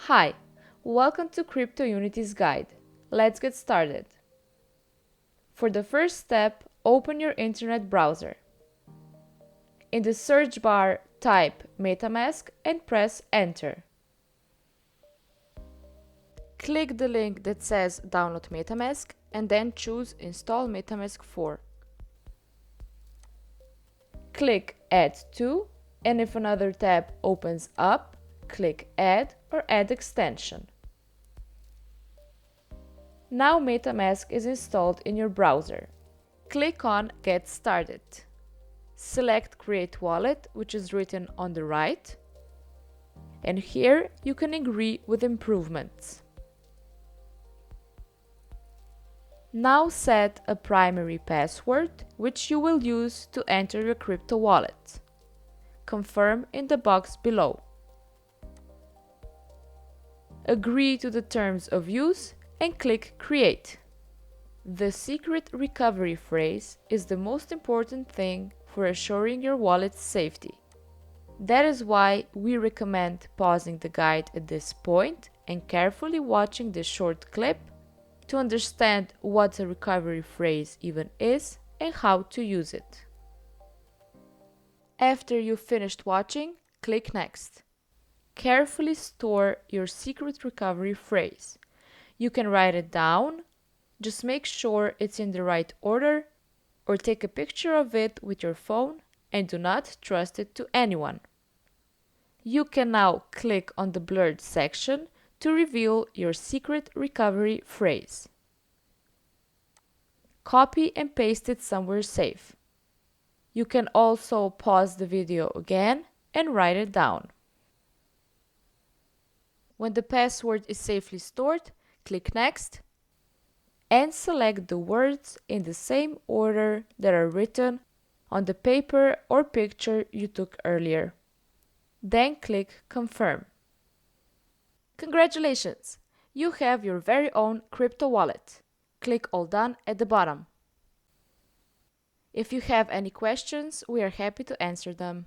Hi, welcome to CryptoUnity's guide. Let's get started. For the first step, open your internet browser. In the search bar, type Metamask and press Enter. Click the link that says Download Metamask and then choose Install Metamask 4. Click Add to, and if another tab opens up, click Add or Add Extension. Now Metamask is installed in your browser. Click on Get Started. Select Create Wallet, which is written on the right. And here you can agree with improvements. Now set a primary password, which you will use to enter your crypto wallet. Confirm in the box below. Agree to the terms of use and click Create. The secret recovery phrase is the most important thing for assuring your wallet's safety. That is why we recommend pausing the guide at this point and carefully watching this short clip to understand what a recovery phrase even is and how to use it. After you've finished watching, click Next. Carefully store your secret recovery phrase. You can write it down, just make sure it's in the right order, or take a picture of it with your phone and do not trust it to anyone. You can now click on the blurred section to reveal your secret recovery phrase. Copy and paste it somewhere safe. You can also pause the video again and write it down. When the password is safely stored, click Next and select the words in the same order that are written on the paper or picture you took earlier. Then click Confirm. Congratulations! You have your very own crypto wallet. Click All Done at the bottom. If you have any questions, we are happy to answer them.